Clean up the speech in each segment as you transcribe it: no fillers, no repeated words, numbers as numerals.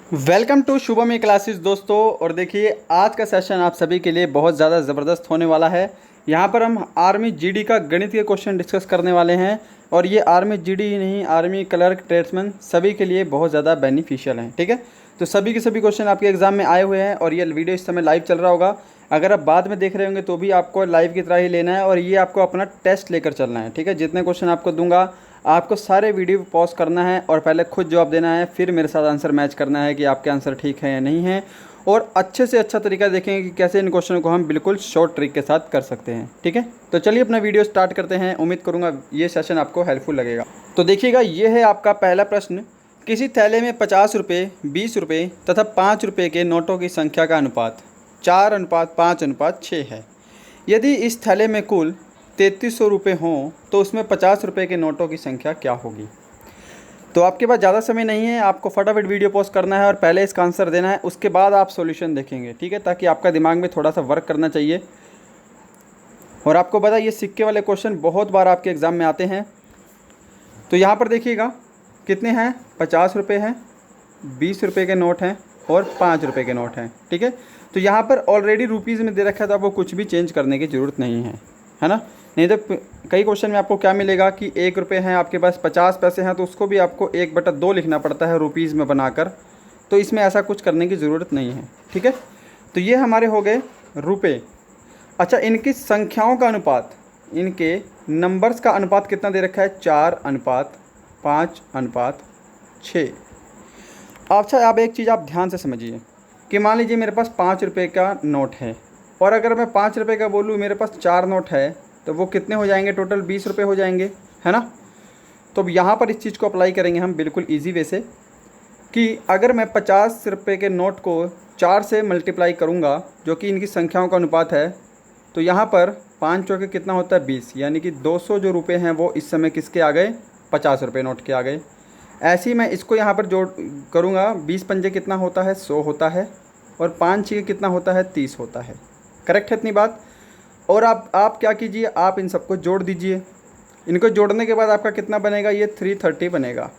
Welcome to Shubham e classes दोस्तों। और देखिए आज का सेशन आप सभी के लिए बहुत ज़्यादा ज़बरदस्त होने वाला है। यहाँ पर हम आर्मी जीडी का गणित के क्वेश्चन डिस्कस करने वाले हैं और ये आर्मी जीडी ही नहीं, आर्मी क्लर्क, ट्रेड्समैन सभी के लिए बहुत ज़्यादा बेनिफिशियल हैं। ठीक है, तो सभी के सभी क्वेश्चन आपके एग्जाम में आए हुए हैं और ये वीडियो इस समय लाइव चल रहा होगा। अगर आप बाद में देख रहे होंगे तो भी आपको लाइव की तरह ही लेना है और ये आपको अपना टेस्ट लेकर चलना है। ठीक है, जितने क्वेश्चन आपको दूंगा आपको सारे वीडियो पॉज करना है और पहले खुद जवाब देना है, फिर मेरे साथ आंसर मैच करना है कि आपके आंसर ठीक है या नहीं है। और अच्छे से अच्छा तरीका देखेंगे कि कैसे इन क्वेश्चनों को हम बिल्कुल शॉर्ट ट्रिक के साथ कर सकते हैं। ठीक है, तो चलिए अपना वीडियो स्टार्ट करते हैं। उम्मीद करूँगा ये सेशन आपको हेल्पफुल लगेगा। तो देखिएगा, ये है आपका पहला प्रश्न। किसी थैले में 50 रुपये, 20 रुपये तथा 5 रुपये के नोटों की संख्या का अनुपात 4:5:6 है। यदि इस थैले में कुल 3300 रुपये हों तो उसमें 50 रुपये के नोटों की संख्या क्या होगी। तो आपके पास ज़्यादा समय नहीं है, आपको फटाफट वीडियो पॉज करना है और पहले इसका आंसर देना है, उसके बाद आप सॉल्यूशन देखेंगे। ठीक है, ताकि आपका दिमाग में थोड़ा सा वर्क करना चाहिए। और आपको पता है ये सिक्के वाले क्वेश्चन बहुत बार आपके एग्ज़ाम में आते हैं। तो यहाँ पर देखिएगा कितने हैं, 50 रुपये हैं, 20 रुपये के नोट हैं और 5 रुपये के नोट हैं। ठीक है, तो यहाँ पर ऑलरेडी रुपीज़ में दे रखा है तो आपको कुछ भी चेंज करने की ज़रूरत नहीं है ना। नहीं तो कई क्वेश्चन में आपको क्या मिलेगा कि 1 रुपये हैं, आपके पास 50 पैसे हैं तो उसको भी आपको 1/2 लिखना पड़ता है रुपीज़ में बनाकर। तो इसमें ऐसा कुछ करने की ज़रूरत नहीं है। ठीक है, तो ये हमारे हो गए रुपये। अच्छा, इनकी संख्याओं का अनुपात, इनके नंबर्स का अनुपात कितना दे रखा है, 4:5:6। अच्छा, अब एक चीज़ आप ध्यान से समझिए कि मान लीजिए मेरे पास 5 रुपये का नोट है और अगर मैं 5 रुपये का बोलूँ, मेरे पास 4 नोट है तो वो कितने हो जाएंगे, टोटल 20 रुपये हो जाएंगे, है ना। तो अब यहाँ पर इस चीज़ को अप्लाई करेंगे हम बिल्कुल इजी वे से कि अगर मैं 50 रुपये के नोट को 4 से मल्टीप्लाई करूँगा, जो कि इनकी संख्याओं का अनुपात है, तो यहाँ पर 5 चौके कितना होता है, 20, यानी कि 200 जो रुपये हैं वो इस समय किसके आ गए, 50 रुपये नोट के आ गए। ऐसे ही मैं इसको यहाँ पर जोड़ करूँगा, 20 पंजे कितना होता है, 100 होता है और 5 छः कितना होता है, 30 होता है। करेक्ट है इतनी बात। और आप क्या कीजिए, आप इन सबको जोड़ दीजिए। इनको जोड़ने के बाद आपका कितना बनेगा, ये 330 बनेगा।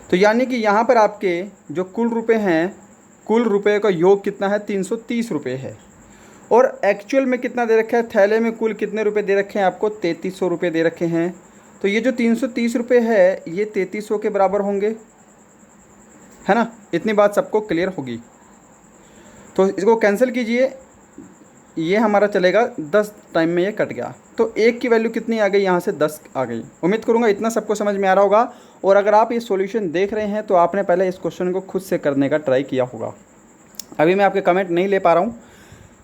तो यानी कि यहाँ पर आपके जो कुल रुपए हैं, कुल रुपए का योग कितना है, 330 रुपये है। और एक्चुअल में कितना दे रखा है, थैले में कुल कितने रुपए दे रखे हैं आपको, 3300 रुपये दे रखे हैं। तो ये जो 330 रुपये है ये 3300 के बराबर होंगे, है ना। इतनी बात सबको क्लियर होगी। तो इसको कैंसिल कीजिए, ये हमारा चलेगा 10 टाइम में ये कट गया। तो 1 की वैल्यू कितनी आ गई, यहाँ से 10 आ गई। उम्मीद करूँगा इतना सबको समझ में आ रहा होगा। और अगर आप ये सॉल्यूशन देख रहे हैं तो आपने पहले इस क्वेश्चन को खुद से करने का ट्राई किया होगा। अभी मैं आपके कमेंट नहीं ले पा रहा हूँ।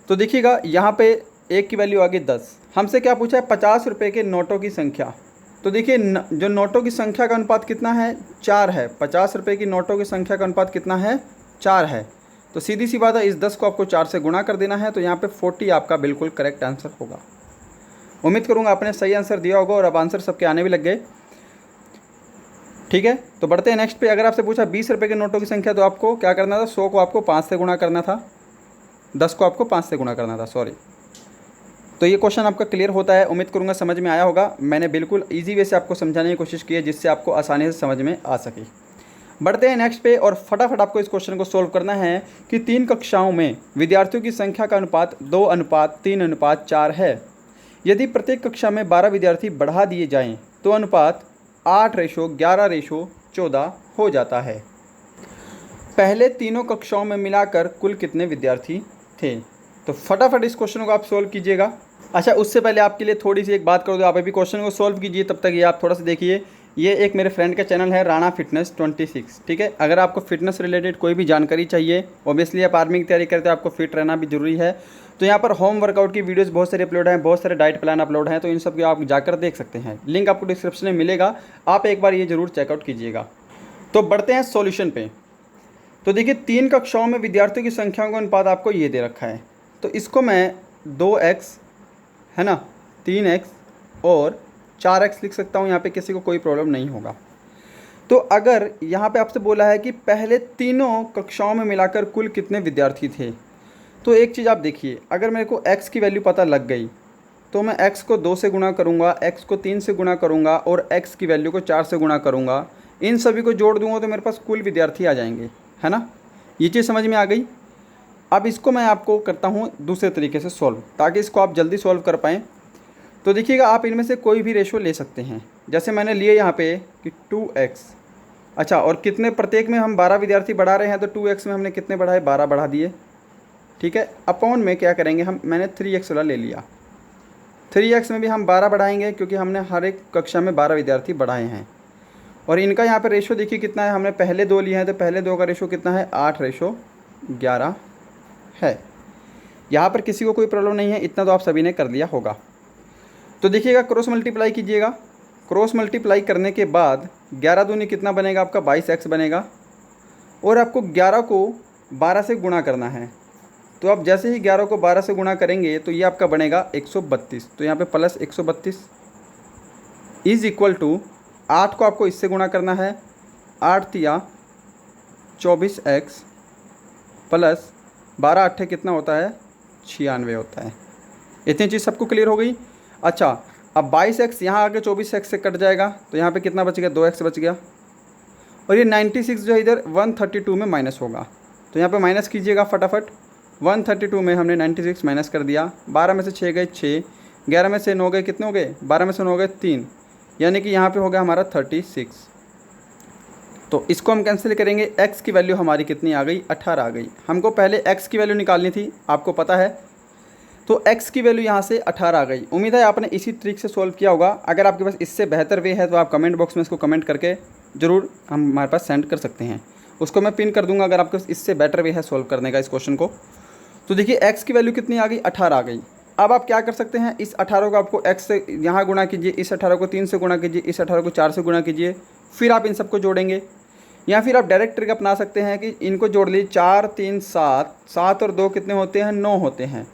तो देखिएगा यहाँ पे 1 की वैल्यू आ गई 10। हमसे क्या पूछा है, 50 रुपये के नोटों की संख्या। तो देखिए जो नोटों की संख्या का अनुपात कितना है, 4 है। 50 रुपये की नोटों की संख्या का अनुपात कितना है, 4 है। तो सीधी सी बात है, इस 10 को आपको 4 से गुणा कर देना है। तो यहाँ पे 40 आपका बिल्कुल करेक्ट आंसर होगा। उम्मीद करूँगा आपने सही आंसर दिया होगा और अब आंसर सबके आने भी लग गए। ठीक है, तो बढ़ते हैं नेक्स्ट पे। अगर आपसे पूछा 20 रुपये के नोटों की संख्या, तो आपको क्या करना था, 100 को आपको 5 से गुणा करना था, 10 को आपको 5 से गुणा करना था, सॉरी। तो ये क्वेश्चन आपका क्लियर होता है। उम्मीद करूँगा समझ में आया होगा। मैंने बिल्कुल ईजी वे से आपको समझाने की कोशिश की है जिससे आपको आसानी से समझ में आ सके। बढ़ते हैं नेक्स्ट पे और फटाफट आपको इस क्वेश्चन को सोल्व करना है कि 3 कक्षाओं में विद्यार्थियों की संख्या का अनुपात 2:3:4 है। यदि प्रत्येक कक्षा में 12 विद्यार्थी बढ़ा दिए जाएं तो अनुपात 8:11:14 हो जाता है। पहले तीनों कक्षाओं में मिलाकर कुल कितने विद्यार्थी थे। तो फटाफट इस क्वेश्चन को आप सोल्व कीजिएगा। अच्छा, उससे पहले आपके लिए थोड़ी सी एक बात कर दो, आप अभी क्वेश्चन को सोल्व कीजिए, तब तक ये आप थोड़ा सा देखिए। ये एक मेरे फ्रेंड का चैनल है, राणा फिटनेस 26। ठीक है, अगर आपको फिटनेस रिलेटेड कोई भी जानकारी चाहिए, ऑब्वियसली आप आर्मी की तैयारी करते हो, आपको फिट रहना भी जरूरी है, तो यहाँ पर होम वर्कआउट की वीडियोस बहुत सारे अपलोड हैं, बहुत सारे डाइट प्लान अपलोड हैं। तो इन सब को आप जाकर देख सकते हैं, लिंक आपको डिस्क्रिप्शन में मिलेगा। आप एक बार ये जरूर चेकआउट कीजिएगा। तो बढ़ते हैं सॉल्यूशन पे। तो देखिए 3 कक्षाओं में विद्यार्थियों की संख्याओं का अनुपात आपको ये दे रखा है। तो इसको मैं 2x, है ना, 3x और 4x लिख सकता हूँ। यहाँ पे किसी को कोई प्रॉब्लम नहीं होगा। तो अगर यहाँ पे आपसे बोला है कि पहले तीनों कक्षाओं में मिलाकर कुल कितने विद्यार्थी थे, तो एक चीज़ आप देखिए, अगर मेरे को x की वैल्यू पता लग गई तो मैं x को 2 से गुणा करूँगा, x को 3 से गुणा करूँगा और x की वैल्यू को 4 से गुणा करूँगा। इन सभी को जोड़ दूँगा तो मेरे पास कुल विद्यार्थी आ जाएंगे। है ना। ये चीज़ समझ में आ गई। अब इसको मैं आपको करता हूँ दूसरे तरीके से सॉल्व, ताकि इसको आप जल्दी सॉल्व कर पाएँ। तो देखिएगा, आप इनमें से कोई भी रेशो ले सकते हैं। जैसे मैंने लिए यहाँ पे कि 2x, अच्छा, और कितने, प्रत्येक में हम 12 विद्यार्थी बढ़ा रहे हैं, तो 2x में हमने कितने बढ़ाए, 12 बढ़ा दिए। ठीक है, अपॉन में क्या करेंगे हम, मैंने 3x वाला ले लिया। 3x में भी हम 12 बढ़ाएंगे, क्योंकि हमने हर एक कक्षा में 12 विद्यार्थी बढ़ाए हैं। और इनका यहाँ पर रेशो देखिए कितना है, हमने पहले 2 लिए हैं, तो पहले 2 का रेशो कितना है, 8:11 है। यहाँ पर किसी को कोई प्रॉब्लम नहीं है, इतना तो आप सभी ने कर लिया होगा। तो देखिएगा, क्रॉस मल्टीप्लाई कीजिएगा। क्रॉस मल्टीप्लाई करने के बाद 11 दूनी कितना बनेगा आपका, 22x बनेगा। और आपको 11 को 12 से गुणा करना है। तो आप जैसे ही 11 को 12 से गुणा करेंगे तो ये आपका बनेगा 132। तो यहाँ पे प्लस 132 इज इक्वल टू 8 को आपको इससे गुणा करना है, 8 तिया 24x प्लस 12 8 कितना होता है, 96 होता है। इतनी चीज़ सबको क्लियर हो गई। अच्छा, अब 22x यहाँ आके 24x से कट जाएगा, तो यहाँ पे कितना बच गया, 2x बच गया। और ये 96 जो है इधर 132 में माइनस होगा, तो यहाँ पे माइनस कीजिएगा फटाफट। 132 में हमने 96 माइनस कर दिया। 12 में से 6 गए 6, 11 में से 9 गए, कितने हो गए, 12 में से 9 गए 3, यानी कि यहाँ पे हो गया हमारा 36। तो इसको हम कैंसिल करेंगे। x की वैल्यू हमारी कितनी आ गई, 18 आ गई। हमको पहले x की वैल्यू निकालनी थी, आपको पता है। तो x की वैल्यू यहाँ से 18 आ गई। उम्मीद है आपने इसी ट्रिक से सॉल्व किया होगा। अगर आपके पास इससे बेहतर वे है तो आप कमेंट बॉक्स में इसको कमेंट करके ज़रूर हमारे पास सेंड कर सकते हैं, उसको मैं पिन कर दूंगा अगर आपके पास इससे बेटर वे है सॉल्व करने का इस क्वेश्चन को। तो देखिए, x की वैल्यू कितनी आ गई, 18 आ गई। अब आप क्या कर सकते हैं, इस 18 को आपको x से यहाँ गुणा कीजिए, इस 18 को 3 से गुणा कीजिए, इस 18 को 4 से गुणा कीजिए, फिर आप इन सबको जोड़ेंगे। या फिर आप डायरेक्ट ट्रिक अपना सकते हैं कि इनको जोड़ लीजिए, 4 3 7, 7 और 2 कितने होते हैं, 9 होते हैं।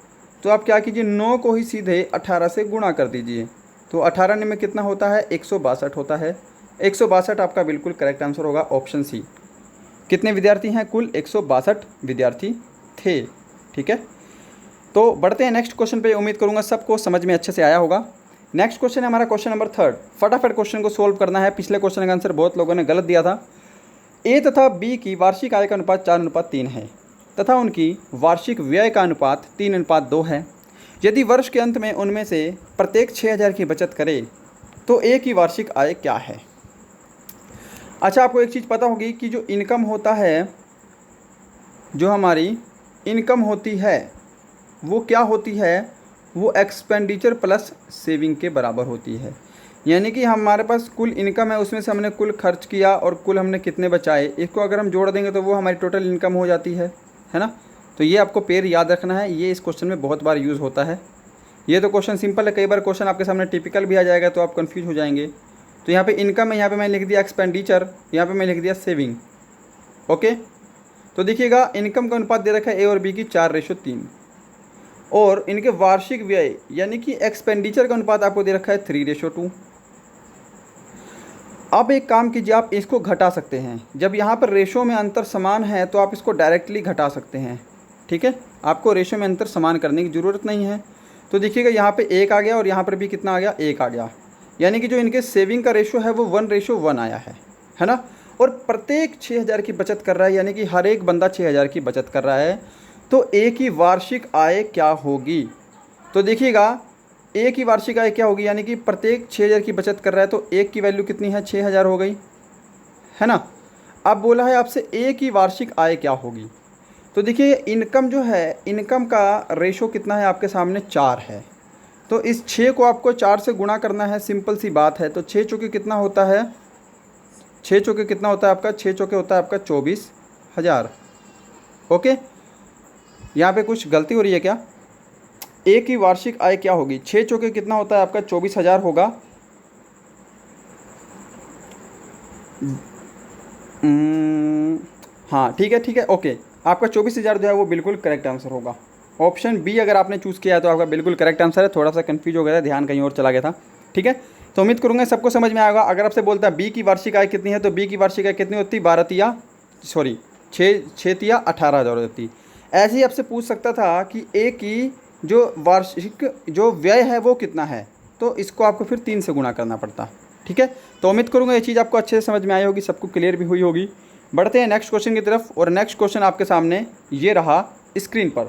तो आप क्या कीजिए, 9 को ही सीधे 18 से गुणा कर दीजिए। तो 18 में कितना होता है, 162 होता है। 162 आपका बिल्कुल करेक्ट आंसर होगा, ऑप्शन सी। कितने विद्यार्थी हैं, कुल 162 विद्यार्थी थे। ठीक है, तो बढ़ते हैं नेक्स्ट क्वेश्चन पे। उम्मीद करूंगा सबको समझ में अच्छे से आया होगा। नेक्स्ट क्वेश्चन है हमारा क्वेश्चन नंबर 3। फटाफट क्वेश्चन को सोल्व करना है। पिछले क्वेश्चन का आंसर बहुत लोगों ने गलत दिया था। ए तथा बी की वार्षिक आय का अनुपात 4:3 है तथा उनकी वार्षिक व्यय का अनुपात 3:2 है। यदि वर्ष के अंत में उनमें से प्रत्येक 6,000 की बचत करे तो ए की वार्षिक आय क्या है। अच्छा, आपको एक चीज़ पता होगी कि जो इनकम होता है, जो हमारी इनकम होती है वो क्या होती है, वो एक्सपेंडिचर प्लस सेविंग के बराबर होती है। यानी कि हमारे पास कुल इनकम है, उसमें से हमने कुल खर्च किया और कुल हमने कितने बचाए, इसको अगर हम जोड़ देंगे तो वो हमारी टोटल इनकम हो जाती है ना। तो ये आपको पेयर याद रखना है, ये इस क्वेश्चन में बहुत बार यूज़ होता है। ये तो क्वेश्चन सिंपल है, कई बार क्वेश्चन आपके सामने टिपिकल भी आ जाएगा तो आप कन्फ्यूज हो जाएंगे। तो यहाँ पे इनकम है, यहाँ पे मैंने लिख दिया एक्सपेंडिचर, यहाँ पे मैं लिख दिया सेविंग। ओके, तो देखिएगा, इनकम का अनुपात दे रखा है ए और बी की 4:3, और इनके वार्षिक व्यय यानी कि एक्सपेंडिचर का अनुपात आपको दे रखा है 3:2। अब एक काम कीजिए, आप इसको घटा सकते हैं। जब यहाँ पर रेशो में अंतर समान है तो आप इसको डायरेक्टली घटा सकते हैं। ठीक है, आपको रेशो में अंतर समान करने की ज़रूरत नहीं है। तो देखिएगा, यहाँ पे 1 आ गया और यहाँ पर भी कितना आ गया, 1 आ गया। यानी कि जो इनके सेविंग का रेशो है वो 1:1 आया है ना। और प्रत्येक 6,000 की बचत कर रहा है, यानी कि हर एक बंदा 6,000 की बचत कर रहा है। तो ए की वार्षिक आय क्या होगी, तो देखिएगा, ए की वार्षिक आय क्या होगी, यानी कि प्रत्येक 6,000 की बचत कर रहा है तो एक की वैल्यू कितनी है, 6,000 हो गई, है ना। अब बोला है आपसे ए की वार्षिक आय क्या होगी। तो देखिए, इनकम जो है, इनकम का रेशो कितना है आपके सामने, 4 है। तो इस 6 को आपको 4 से गुणा करना है, सिंपल सी बात है। तो 6 चौके कितना होता है, 6 चौके कितना होता है आपका, 6 चौके होता है आपका 24,000। ओके, यहाँ पे कुछ गलती हो रही है क्या, ए की वार्षिक आय क्या होगी, 6 चौके कितना होता है आपका, 24,000 होगा। हाँ ठीक है, ओके, आपका 24,000 जो है वो बिल्कुल करेक्ट आंसर होगा। ऑप्शन बी अगर आपने चूज़ किया है तो आपका बिल्कुल करेक्ट आंसर है। थोड़ा सा कंफ्यूज हो गया था, ध्यान कहीं और चला गया था। ठीक है, तो उम्मीद करूँगा सबको समझ में आएगा। अगर आपसे बोलता है बी की वार्षिक आय कितनी है, तो बी की वार्षिक आय कितनी होती, 6 तिया 18,000 होती। ऐसे ही आपसे पूछ सकता था कि ए की जो वार्षिक जो व्यय है वो कितना है, तो इसको आपको फिर 3 से गुणा करना पड़ता। ठीक है, तो उम्मीद करूँगा ये चीज़ आपको अच्छे से समझ में आई होगी, सबको क्लियर भी हुई होगी। बढ़ते हैं नेक्स्ट क्वेश्चन की तरफ, और नेक्स्ट क्वेश्चन आपके सामने ये रहा स्क्रीन पर।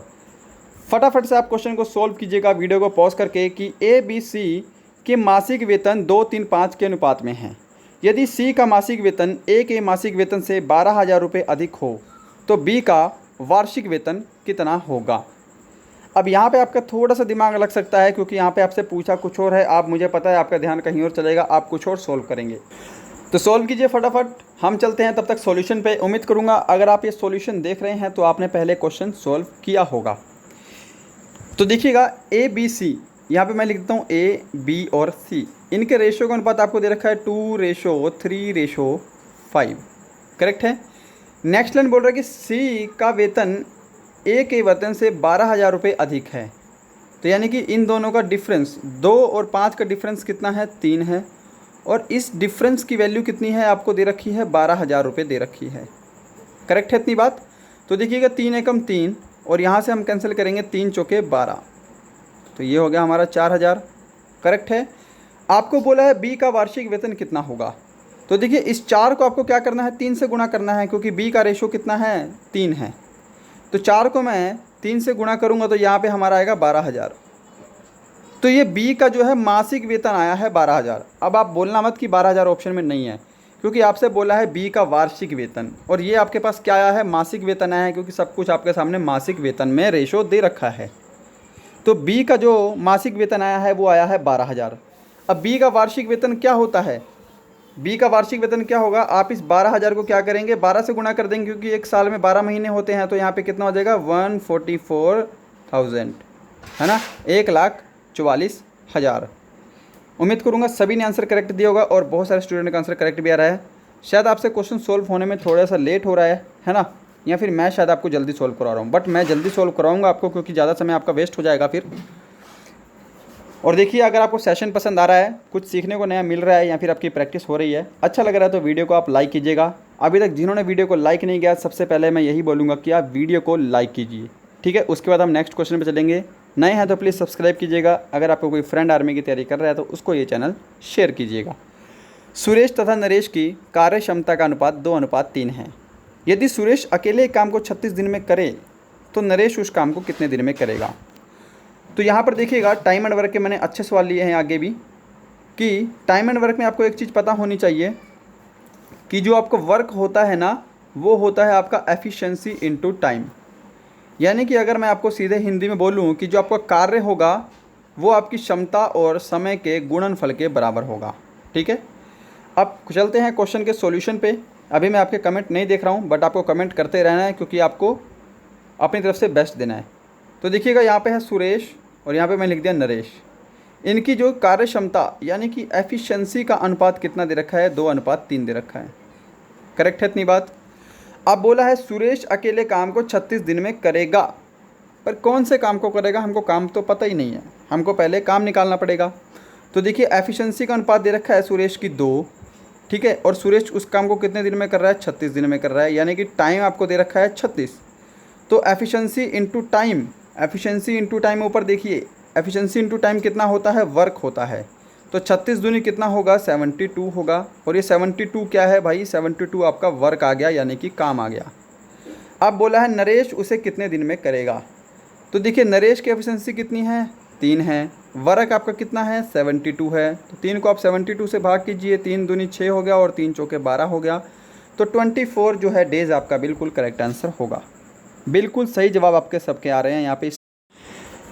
फटाफट से आप क्वेश्चन को सॉल्व कीजिएगा वीडियो को पॉज करके कि ए बी सी के मासिक वेतन 2, 3, 5 के अनुपात में हैं। यदि सी का मासिक वेतन ए के मासिक वेतन से 12,000 रुपये अधिक हो तो बी का वार्षिक वेतन कितना होगा। अब यहाँ पे आपका थोड़ा सा दिमाग लग सकता है क्योंकि यहाँ पे आपसे पूछा कुछ और है, आप मुझे पता है आपका ध्यान कहीं और चलेगा, आप कुछ और सॉल्व करेंगे। तो सॉल्व कीजिए फटाफट, हम चलते हैं तब तक सॉल्यूशन पे। उम्मीद करूँगा अगर आप ये सॉल्यूशन देख रहे हैं तो आपने पहले क्वेश्चन सॉल्व किया होगा। तो देखिएगा ए बी सी, यहाँ पे मैं लिख देता हूँ ए बी और सी, इनके रेशो का अनुपात आपको दे रखा है 2:3:5, करेक्ट है। नेक्स्ट लाइन बोल रहा है कि सी का वेतन ए के वेतन से 12,000 रुपये अधिक है। तो यानी कि इन दोनों का डिफरेंस 2 और 5 का डिफरेंस कितना है, 3 है, और इस डिफरेंस की वैल्यू कितनी है आपको दे रखी है, 12,000 रुपये दे रखी है, करेक्ट है इतनी बात। तो देखिएगा 3 एकम 3, और यहाँ से हम कैंसिल करेंगे 3 चौके 12, तो ये हो गया हमारा 4,000, करेक्ट है। आपको बोला है बी का वार्षिक वेतन कितना होगा। तो देखिए इस 4 को आपको क्या करना है, 3 से गुणा करना है, क्योंकि बी का रेशो कितना है, 3 है। तो 4 को मैं 3 से गुणा करूँगा तो यहाँ पे हमारा आएगा 12,000। तो ये बी का जो है मासिक वेतन आया है 12,000। अब आप बोलना मत कि 12,000 ऑप्शन में नहीं है, क्योंकि आपसे बोला है बी का वार्षिक वेतन, और ये आपके पास क्या आया है, मासिक वेतन आया है, क्योंकि सब कुछ आपके सामने मासिक वेतन में रेशो दे रखा है। तो बी का जो मासिक वेतन आया है वो आया है 12,000। अब बी का वार्षिक वेतन क्या होता है, बी का वार्षिक वेतन क्या होगा, आप इस 12,000 को क्या करेंगे, 12 से गुणा कर देंगे, क्योंकि एक साल में 12 महीने होते हैं। तो यहाँ पे कितना हो जाएगा, 144,000, है ना, 1,44,000। उम्मीद करूँगा सभी ने आंसर करेक्ट दिया होगा, और बहुत सारे स्टूडेंट का आंसर करेक्ट भी आ रहा है। शायद आपसे क्वेश्चन सोल्व होने में थोड़ा सा लेट हो रहा है ना, या फिर मैं शायद आपको जल्दी सोल्व करा रहा हूँ, बट मैं जल्दी सोल्व कराऊंगा आपको, क्योंकि ज़्यादा समय आपका वेस्ट हो जाएगा फिर। और देखिए अगर आपको सेशन पसंद आ रहा है, कुछ सीखने को नया मिल रहा है, या फिर आपकी प्रैक्टिस हो रही है, अच्छा लग रहा है, तो वीडियो को आप लाइक कीजिएगा। अभी तक जिन्होंने वीडियो को लाइक नहीं किया, सबसे पहले मैं यही बोलूँगा कि आप वीडियो को लाइक कीजिए, ठीक है। उसके बाद हम नेक्स्ट क्वेश्चन पर चलेंगे। नए हैं तो प्लीज़ सब्सक्राइब कीजिएगा। अगर आपको कोई फ्रेंड आर्मी की तैयारी कर रहा है तो उसको ये चैनल शेयर कीजिएगा। सुरेश तथा नरेश की कार्य क्षमता का अनुपात 2:3 है। यदि सुरेश अकेले काम को 36 दिन में करे तो नरेश उस काम को कितने दिन में करेगा। तो यहाँ पर देखिएगा टाइम एंड वर्क के मैंने अच्छे सवाल लिए हैं आगे भी, कि टाइम एंड वर्क में आपको एक चीज़ पता होनी चाहिए कि जो आपको वर्क होता है ना, वो होता है आपका एफिशिएंसी इनटू टाइम। यानी कि अगर मैं आपको सीधे हिंदी में बोलूँ कि जो आपका कार्य होगा वो आपकी क्षमता और समय के गुणनफल के बराबर होगा, ठीक है। अब चलते हैं क्वेश्चन के सॉल्यूशन पे। अभी मैं आपके कमेंट नहीं देख रहा हूँ, बट आपको कमेंट करते रहना है, क्योंकि आपको अपनी तरफ से बेस्ट देना है। तो देखिएगा यहाँ पे है सुरेश, और यहाँ पे मैं लिख दिया नरेश। इनकी जो कार्य क्षमता यानी कि एफिशिएंसी का अनुपात कितना दे रखा है, 2:3 दे रखा है, करेक्ट है इतनी बात। अब बोला है सुरेश अकेले काम को 36 दिन में करेगा, पर कौन से काम को करेगा, हमको काम तो पता ही नहीं है, हमको पहले काम निकालना पड़ेगा। तो देखिए एफिशिएंसी का अनुपात दे रखा है सुरेश की 2, ठीक है, और सुरेश उस काम को कितने दिन में कर रहा है, 36 दिन में कर रहा है, यानी कि टाइम आपको दे रखा है 36। तो efficiency into time, efficiency into time ऊपर देखिए, एफिशिएंसी इंटू टाइम कितना होता है, वर्क होता है। तो 36 दूनी कितना होगा, 72 होगा, और ये 72 क्या है भाई, 72 आपका वर्क आ गया, यानी कि काम आ गया। अब बोला है नरेश उसे कितने दिन में करेगा। तो देखिए नरेश की एफिशिएंसी कितनी है, 3 है, वर्क आपका कितना है, 72 है। तो 3 को आप 72 से भाग कीजिए, 3 दूनी 6 हो गया, और 3 चौके 12 हो गया। तो 24 जो है डेज आपका बिल्कुल करेक्ट आंसर होगा। बिल्कुल सही जवाब आपके सबके आ रहे हैं यहाँ पे।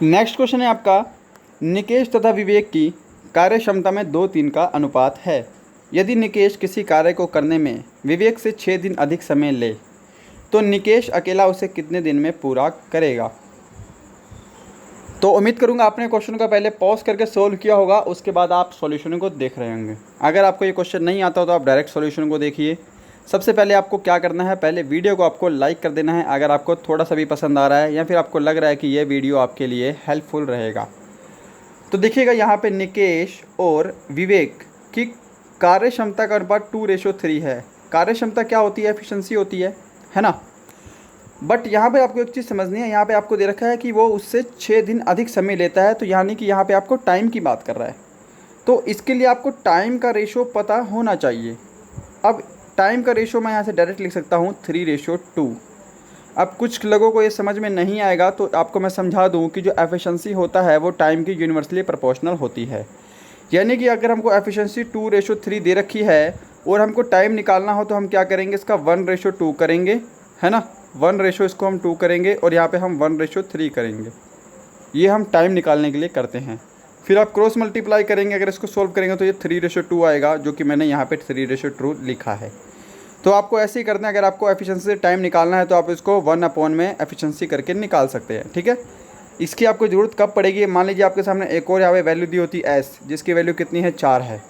नेक्स्ट क्वेश्चन है आपका, निकेश तथा विवेक की कार्य क्षमता में 2:3 का अनुपात है। यदि निकेश किसी कार्य को करने में विवेक से 6 दिन अधिक समय ले तो निकेश अकेला उसे कितने दिन में पूरा करेगा। तो उम्मीद करूंगा आपने क्वेश्चन को पहले पॉज करके सोल्व किया होगा, उसके बाद आप सॉल्यूशन को देख रहे होंगे। अगर आपको ये क्वेश्चन नहीं आता हो तो आप डायरेक्ट सॉल्यूशन को देखिए। सबसे पहले आपको क्या करना है, पहले वीडियो को आपको लाइक कर देना है अगर आपको थोड़ा सा भी पसंद आ रहा है, या फिर आपको लग रहा है कि ये वीडियो आपके लिए हेल्पफुल रहेगा। तो देखिएगा यहाँ पे निकेश और विवेक की कार्य क्षमता का अनुपात 2:3 है। कार्य क्षमता क्या होती है, एफिशिएंसी होती है ना। बट यहाँ पे आपको एक चीज़ समझनी है, यहाँ पे आपको दे रखा है कि वो उससे 6 दिन अधिक समय लेता है, तो यानी कि यहाँ पे आपको टाइम की बात कर रहा है। तो इसके लिए आपको टाइम का रेशो पता होना चाहिए। अब टाइम का रेशो मैं यहाँ से डायरेक्ट लिख सकता हूँ 3:2। अब कुछ लोगों को ये समझ में नहीं आएगा तो आपको मैं समझा दूँ कि जो एफिशिएंसी होता है वो टाइम की यूनिवर्सली प्रोपोर्शनल होती है। यानी कि अगर हमको एफिशिएंसी 2:3 दे रखी है और हमको टाइम निकालना हो तो हम क्या करेंगे, इसका 1:2 करेंगे, है ना। 1 इसको हम 2 करेंगे और यहाँ पे हम 1:3 करेंगे। ये हम टाइम निकालने के लिए करते हैं। फिर आप क्रॉस मल्टीप्लाई करेंगे, अगर इसको सोल्व करेंगे तो ये 3:2 आएगा, जो कि मैंने यहाँ पे 3:2 लिखा है। तो आपको ऐसे ही करना है। अगर आपको एफिशिएंसी से टाइम निकालना है तो आप इसको 1 में एफिशिएंसी करके निकाल सकते हैं, ठीक है। इसकी आपको ज़रूरत कब पड़ेगी, मान लीजिए आपके सामने एक और यहाँ पे वैल्यू दी होती है एस, जिसकी वैल्यू कितनी है 4 है,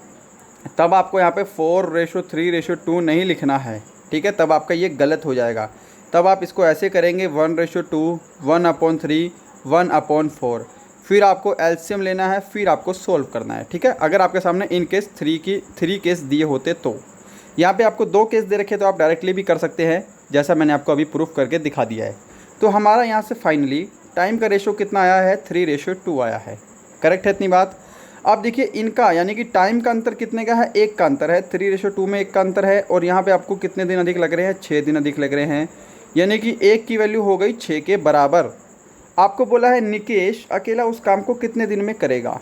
तब आपको यहाँ पे 4:3:2 नहीं लिखना है, ठीक है। तब आपका ये गलत हो जाएगा। तब आप इसको ऐसे करेंगे 1:2, 1/3, 1/4। फिर आपको एलसीएम लेना है, फिर आपको सोल्व करना है, ठीक है। अगर आपके सामने इन केस 3 केस दिए होते तो। यहाँ पे आपको 2 केस दे रखे तो आप डायरेक्टली भी कर सकते हैं, जैसा मैंने आपको अभी प्रूफ करके दिखा दिया है। तो हमारा यहाँ से फाइनली टाइम का रेशो कितना आया है, 3:2 आया है। करेक्ट है इतनी बात। अब देखिए इनका यानी कि टाइम का अंतर कितने का है, 1 का अंतर है। 3:2 में 1 का अंतर है और यहाँ पे आपको कितने दिन अधिक लग रहे हैं, 6 दिन अधिक लग रहे हैं। यानी कि 1 की वैल्यू हो गई 6 के बराबर। आपको बोला है निकेश अकेला उस काम को कितने दिन में करेगा।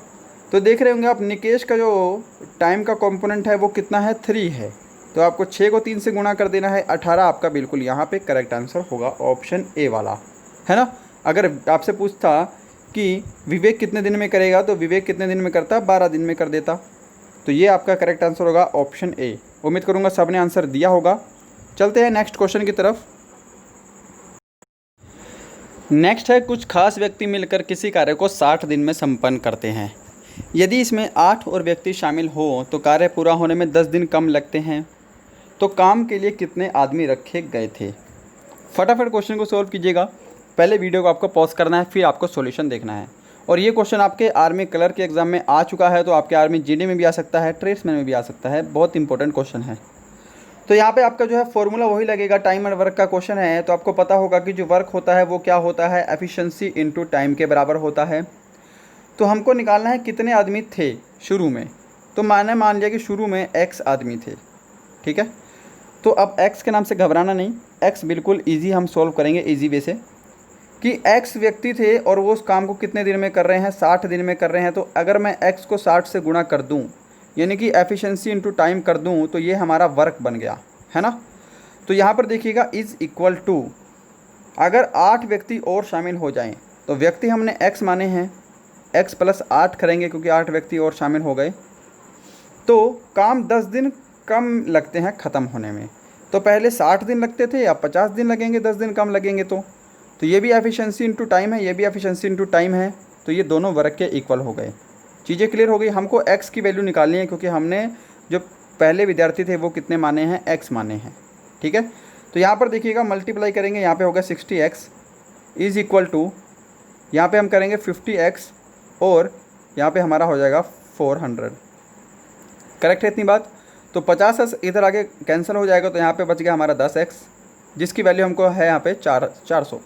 तो देख रहे होंगे आप निकेश का जो टाइम का कंपोनेंट है वो कितना है, 3 है। तो आपको 6 को 3 से गुणा कर देना है, 18 आपका बिल्कुल यहाँ पे करेक्ट आंसर होगा, ऑप्शन ए वाला, है ना। अगर आपसे पूछता कि विवेक कितने दिन में करेगा तो विवेक कितने दिन में करता, 12 दिन में कर देता। तो ये आपका करेक्ट आंसर होगा ऑप्शन ए। उम्मीद करूँगा सबने आंसर दिया होगा। चलते हैं नेक्स्ट क्वेश्चन की तरफ। नेक्स्ट है, कुछ खास व्यक्ति मिलकर किसी कार्य को 60 दिन में संपन्न करते हैं। यदि इसमें 8 और व्यक्ति शामिल हो तो कार्य पूरा होने में 10 दिन कम लगते हैं। तो काम के लिए कितने आदमी रखे गए थे। फटाफट क्वेश्चन को सॉल्व कीजिएगा। पहले वीडियो को आपको पॉज करना है, फिर आपको सॉल्यूशन देखना है। और ये क्वेश्चन आपके आर्मी कलर के एग्जाम में आ चुका है, तो आपके आर्मी जीडी में भी आ सकता है, ट्रेड्समैन में भी आ सकता है। बहुत इंपॉर्टेंट क्वेश्चन है। तो यहाँ पे आपका जो है फॉर्मूला वही लगेगा, टाइम एंड वर्क का क्वेश्चन है। तो आपको पता होगा कि जो वर्क होता है वो क्या होता है, एफिशिएंसी इनटू टाइम के बराबर होता है। तो हमको निकालना है कितने आदमी थे शुरू में। तो मान लिया कि शुरू में x आदमी थे, ठीक है। तो अब x के नाम से घबराना नहीं, x बिल्कुल ईजी हम सॉल्व करेंगे ईजी वे से, कि x व्यक्ति थे और वो उस काम को कितने दिन में कर रहे हैं, 60 दिन में कर रहे हैं। तो अगर मैं x को 60 से गुणा कर दूं, यानी कि एफिशिएंसी इनटू टाइम कर दूं, तो ये हमारा वर्क बन गया, है ना। तो यहाँ पर देखिएगा इज़ इक्वल टू, अगर 8 व्यक्ति और शामिल हो जाएं, तो व्यक्ति हमने x माने हैं, x + 8 करेंगे क्योंकि 8 व्यक्ति और शामिल हो गए। तो काम 10 दिन कम लगते हैं ख़त्म होने में। तो पहले 60 दिन लगते थे, अब 50 दिन लगेंगे, 10 दिन कम लगेंगे। तो ये भी एफिशिएंसी इनटू टाइम है, ये भी एफिशिएंसी इनटू टाइम है। तो ये दोनों वर्क के इक्वल हो गए। चीज़ें क्लियर हो गई। हमको x की वैल्यू निकालनी है क्योंकि हमने जो पहले विद्यार्थी थे वो कितने माने हैं, x माने हैं, ठीक है। तो यहाँ पर देखिएगा मल्टीप्लाई करेंगे, यहाँ पे होगा 60x इज़ इक्वल टू, यहाँ पे हम करेंगे 50x और यहाँ पे हमारा हो जाएगा 400। करेक्ट है इतनी बात। तो 50 इधर आगे कैंसिल हो जाएगा, तो यहाँ पे बच गया हमारा 10x, जिसकी वैल्यू हमको है यहाँ पे 400।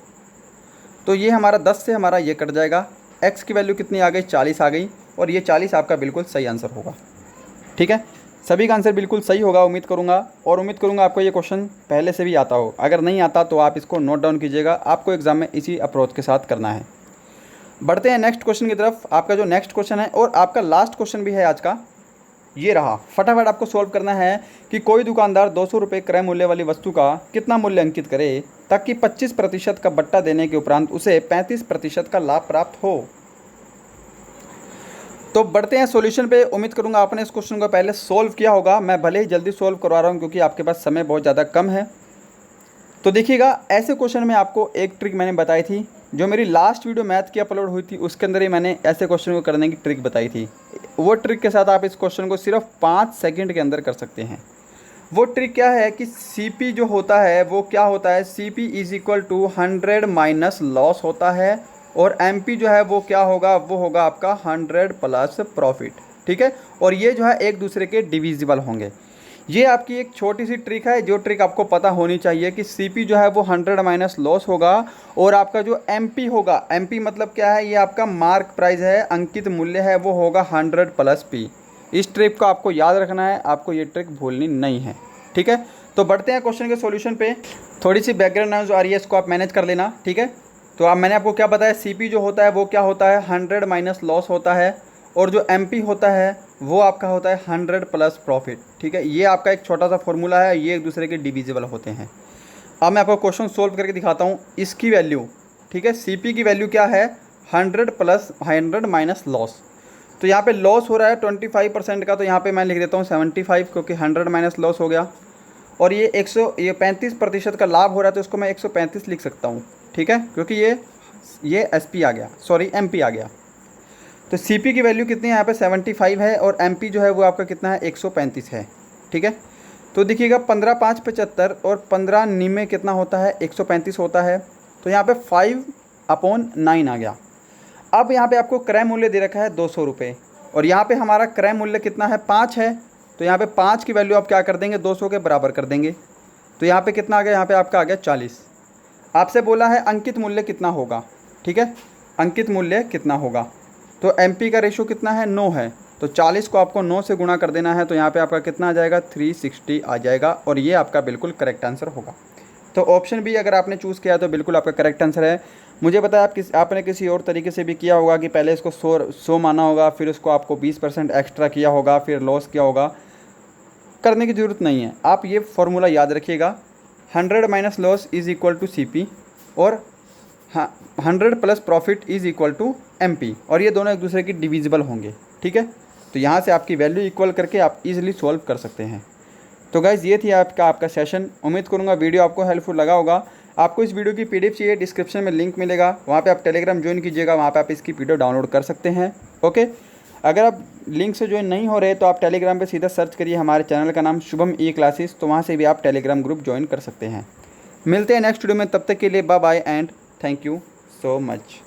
तो ये हमारा 10 से हमारा ये कट जाएगा। x की वैल्यू कितनी आ गई, 40 आ गई, और ये 40 आपका बिल्कुल सही आंसर होगा, ठीक है। सभी का आंसर बिल्कुल सही होगा उम्मीद करूँगा, और उम्मीद करूँगा आपको ये क्वेश्चन पहले से भी आता हो। अगर नहीं आता तो आप इसको नोट डाउन कीजिएगा, आपको एग्जाम में इसी अप्रोच के साथ करना है। बढ़ते हैं नेक्स्ट क्वेश्चन की तरफ। आपका जो नेक्स्ट क्वेश्चन है और आपका लास्ट क्वेश्चन भी है आज का, ये रहा। फटाफट आपको सोल्व करना है कि कोई दुकानदार 200 रुपये क्रय मूल्य वाली वस्तु का कितना मूल्य अंकित करे ताकि 25% का बट्टा देने के उपरांत उसे 35% का लाभ प्राप्त हो। तो बढ़ते हैं सॉल्यूशन पे। उम्मीद करूंगा आपने इस क्वेश्चन को पहले सोल्व किया होगा। मैं भले ही जल्दी सोल्व करवा रहा हूं क्योंकि आपके पास समय बहुत ज़्यादा कम है। तो देखिएगा, ऐसे क्वेश्चन में आपको एक ट्रिक मैंने बताई थी, जो मेरी लास्ट वीडियो मैथ की अपलोड हुई थी उसके अंदर ही मैंने ऐसे क्वेश्चन को करने की ट्रिक बताई थी। वो ट्रिक के साथ आप इस क्वेश्चन को सिर्फ 5 सेकंड के अंदर कर सकते हैं। वो ट्रिक क्या है कि CP जो होता है वो क्या होता है, CP is equal to 100 minus loss होता है, और MP जो है वो क्या होगा, वो होगा आपका 100 प्लस प्रॉफिट, ठीक है। और ये जो है एक दूसरे के डिविजिबल होंगे। ये आपकी एक छोटी सी ट्रिक है, जो ट्रिक आपको पता होनी चाहिए कि CP जो है वो 100 माइनस लॉस होगा, और आपका जो MP होगा, MP मतलब क्या है, ये आपका मार्क प्राइस है, अंकित मूल्य है, वो होगा 100 प्लस P। इस ट्रिक को आपको याद रखना है, आपको ये ट्रिक भूलनी नहीं है, ठीक है। तो बढ़ते हैं क्वेश्चन के सॉल्यूशन पे। थोड़ी सी बैकग्राउंड नॉइज़ आ रही है, इसको आप मैनेज कर लेना, ठीक है। तो अब मैंने आपको क्या बताया, सीपी जो होता है वो क्या होता है, 100 माइनस लॉस होता है, और जो एमपी होता है वो आपका होता है 100 प्लस प्रॉफिट, ठीक है। ये आपका एक छोटा सा फॉर्मूला है, ये एक दूसरे के डिविजिबल होते हैं। अब मैं आपको क्वेश्चन सोल्व करके दिखाता हूँ। इसकी वैल्यू, ठीक है, सीपी की वैल्यू क्या है, 100 प्लस 100 माइनस लॉस। तो यहाँ पे लॉस हो रहा है 25% का, तो यहाँ पे मैं लिख देता हूँ 75, क्योंकि 100 माइनस लॉस हो गया। और ये 35% का लाभ हो रहा है, तो इसको मैं 135 लिख सकता हूँ, ठीक है, क्योंकि ये एसपी आ गया, सॉरी एमपी आ गया। तो सीपी की वैल्यू कितनी है यहाँ पे 75 है, और एमपी जो है वो आपका कितना है 135 है, ठीक है। तो देखिएगा 15 5 75 और 15 निमे कितना होता है 135 होता है। तो यहाँ पे 5/9 आ गया। अब यहाँ पे आपको क्रय मूल्य दे रखा है 200 रुपये, और यहाँ पे हमारा क्रय मूल्य कितना है 5 है। तो यहाँ पे 5 की वैल्यू आप क्या कर देंगे, 200 के बराबर कर देंगे। तो यहाँ पे कितना आ गया, यहाँ पे आपका आ गया 40। आपसे बोला है अंकित मूल्य कितना होगा, ठीक है, अंकित मूल्य कितना होगा। तो एमपी का रेशो कितना है, 9 है। तो 40 को आपको 9 से गुणा कर देना है, तो यहाँ पे आपका कितना आ जाएगा 360 आ जाएगा, और ये आपका बिल्कुल करेक्ट आंसर होगा। तो ऑप्शन बी अगर आपने चूज़ किया तो बिल्कुल आपका करेक्ट आंसर है। मुझे पता है आपने किसी और तरीके से भी किया होगा कि पहले इसको 100 माना होगा, फिर उसको आपको 20% एक्स्ट्रा किया होगा, फिर लॉस किया होगा। करने की ज़रूरत नहीं है, आप ये फॉर्मूला याद रखिएगा, 100 minus loss is equal to CP, और 100 plus profit is equal to MP, और ये दोनों एक दूसरे की डिविजिबल होंगे, ठीक है। तो यहाँ से आपकी वैल्यू इक्वल करके आप इजीली सॉल्व कर सकते हैं। तो गाइज़ ये थी आपका सेशन। उम्मीद करूँगा वीडियो आपको हेल्पफुल लगा होगा। आपको इस वीडियो की पीडीएफ चाहिए, डिस्क्रिप्शन में लिंक मिलेगा, वहाँ पे आप टेलीग्राम ज्वाइन कीजिएगा, वहाँ पे आप इसकी पीडीएफ डाउनलोड कर सकते हैं, ओके। अगर आप लिंक से ज्वाइन नहीं हो रहे तो आप टेलीग्राम पे सीधा सर्च करिए हमारे चैनल का नाम शुभम ई क्लासेस, तो वहाँ से भी आप टेलीग्राम ग्रुप ज्वाइन कर सकते हैं। मिलते हैं नेक्स्ट वीडियो में, तब तक के लिए bye bye and thank you so much.